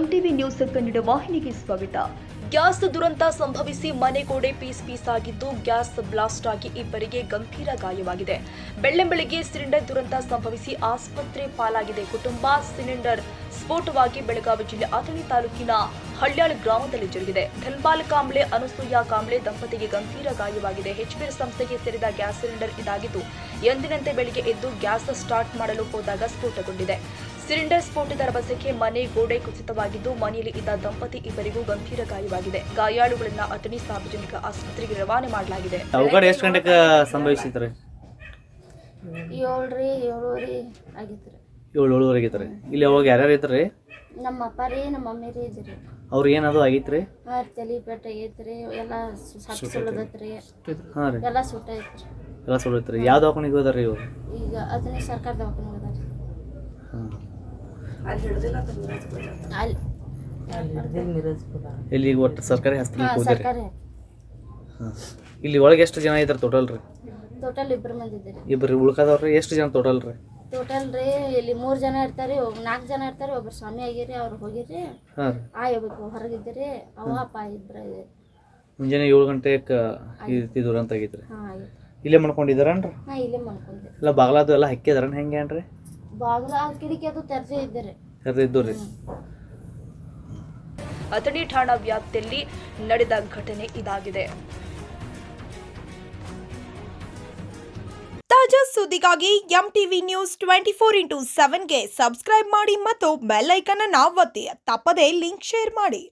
MTV news Kannada ವಾಹಿನಿಗೆ ಸ್ವಾಗತ. Gas ದುರಂತ ಸಂಭವಿಸಿ ಮನೆ ಗೋಡೆ ಪೀಸ್ ಆಗಿದ್ದು ಗ್ಯಾಸ್ ಬ್ಲಾಸ್ಟ್ ಆಗಿ ಇಬ್ಬರಿಗೆ ಗಂಭೀರ ಗಾಯವಾಗಿದೆ. ಬೆಳ್ಳಂಬೆಳಗ್ಗೆ ಸಿಲಿಂಡರ್ ದುರಂತ ಸಂಭವಿಸಿ ಆಸ್ಪತ್ರೆ ಪಾಲಾಗಿದೆ ಕುಟುಂಬ. ಸಿಲಿಂಡರ್ ಸ್ಫೋಟವಾಗಿ ಬೆಳಗಾವಿ ಜಿಲ್ಲೆ ಅಥಣಿ ತಾಲೂಕಿನ ಹಳ್ಯಾಳ ಗ್ರಾಮದಲ್ಲಿ ಜರುಗಿದೆ. ಧನ್ಪಾಲ್ ಕಾಂಬ್ಳೆ, ಅನಸೂಯ ಕಾಂಬ್ಳೆ ದಂಪತಿಗೆ ಗಂಭೀರ ಗಾಯವಾಗಿದೆ. ಹೆಚ್ಪಿಎಲ್ ಸಂಸ್ಥೆಗೆ ಸೇರಿದ ಗ್ಯಾಸ್ ಸಿಲಿಂಡರ್ ಇದಾಗಿದ್ದು ಎಂದಿನಂತೆ ಬೆಳಿಗ್ಗೆ ಎದ್ದು ಗ್ಯಾಸ್ ಸ್ಟಾರ್ಟ್ ಮಾಡಲು ಹೋದಾಗ ಸ್ಫೋಟಗೊಂಡಿದೆ. ಸಿಲಿಂಡರ್ ಸ್ಫೋಟದ ರಭಸಕ್ಕೆ ಮನೆ ಗೋಡೆ ಕುಸಿತವಾಗಿದ್ದು ಮನೆಯಲ್ಲಿ ಇದ್ದ ದಂಪತಿ ಇಬ್ಬರಿಗೂ ಗಂಭೀರ ಗಾಯವಾಗಿದೆ. ಗಾಯಾಳುಗಳನ್ನ ಅಥಣಿ ಸಾರ್ವಜನಿಕ ಆಸ್ಪತ್ರೆಗೆ ರವಾನೆ ಮಾಡಲಾಗಿದೆ. ಅವಘಡ ಎಷ್ಟು ಗಂಟೆಗೆ ಸಂಭವಿಸಿದ್ರಿ? 7:30 ಆಗಿತ್ರಿ. 7:30 ಆಗಿತ್ರಿ. ಇಲ್ಲಿ ಅವಾಗ ಯಾರ್ಯಾರು ಇದ್ರಿ? ನಮ್ಮ ಅಪ್ಪ ರೀ, ನಮ್ಮ ಮಮ್ಮಿ ರೀ ಇದ್ರಿ. ಅವ್ರು ಏನದು ಆಗಿತ್ರಿ? ತಲೆ ಪೆಟ್ಟ ಆಗೈತ್ರಿ, ಎಲ್ಲ ಸುಳ್ಳದತ್ರಿ, ಹಾಂ ರೀ, ಎಲ್ಲ ಸುಟ್ಟ ಐತ್ರಿ. ಎಲ್ಲ ಸುಳ್ಳೈತ್ರಿ. ಯಾವ ದವಾಖಾನಿಗೆ ಹೋದಾರಿ ಇವರು? ಈಗ ಅದನ್ನೇ ಸರ್ಕಾರ ದವಾಖಾನೆ ಹೋದಾರಿ. ಹಾಂ, ಇಲ್ಲಿ ಈಗ ಒಟ್ಟು ಸರ್ಕಾರಿ ಆಸ್ಪತ್ರೆಗೆ ಹೋದ್ರಿ? ಸರ್ಕಾರಿ. ಹಾಂ, ಇಲ್ಲಿ ಒಳಗೆ ಎಷ್ಟು ಜನ ಇದ್ದಾರೆ ಟೋಟಲ್ ರೀ? ಟೋಟಲ್ 2 ಮಂದಿ ಇದ್ದೀರಿ. ಇಬ್ಬರು ಉಳ್ಕದವ್ರಿ? ಎಷ್ಟು ಜನ ಟೋಟಲ್ ರೀ? ಟೋಟಲ್ ರೀ ಇಲ್ಲಿ 3 ಜನ ಇರ್ತಾರೆ, 4 ಜನ ಇರ್ತಾರೆ. ಒಬ್ರು ಸ್ವಾಮಿ ಆಗಿರಿ, ಅವ್ರು ಹೋಗಿರಿ. ಹಾಂ ರೀ. ಒಬ್ಬ ಹೊರಗಿದ್ದೀರಿ, ಅವ ಅಪ್ಪ ಇಬ್ಬರು ಇದೆ. ಮುಂಜಾನೆ 7 ಗಂಟೆಗೆ ಈ ದುರಂತ ಆಗೈತ್ರಿ. ಹಾಂ ಆಗೈತೆ. ಇಲ್ಲೇ ಮಾಡ್ಕೊಂಡಿದ್ದಾರನ್ರಿ? ಹಾಂ, ಇಲ್ಲೇ ಮಾಡ್ಕೊಂಡೆ. ಎಲ್ಲ ಬಾಗ್ಲಾದು ಎಲ್ಲ ಹಾಕ್ಯದಾರನ್ ಹೆಂಗೆ ಏನ್ರಿ? ಬಾಗಿಲ ಕಿಟಕಿ ಅದು ತೆರೆದೇ ಇದ್ದೀರಿ. ತೆರೆದಿದ್ದು ರೀ. ಅಥಣಿ ಠಾಣಾ ವ್ಯಾಪ್ತಿಯಲ್ಲಿ ನಡೆದ ಘಟನೆ ಇದಾಗಿದೆ. ತಾಜಾ ಸುದ್ದಿಗಾಗಿ ಎಂಟಿವಿ ನ್ಯೂಸ್ 24x7ಗೆ ಸಬ್ಸ್ಕ್ರೈಬ್ ಮಾಡಿ ಮತ್ತು ಬೆಲ್ ಐಕಾನ್ ಅನ್ನು ಒತ್ತಿ. ತಪ್ಪದೇ ಲಿಂಕ್ ಶೇರ್ ಮಾಡಿ.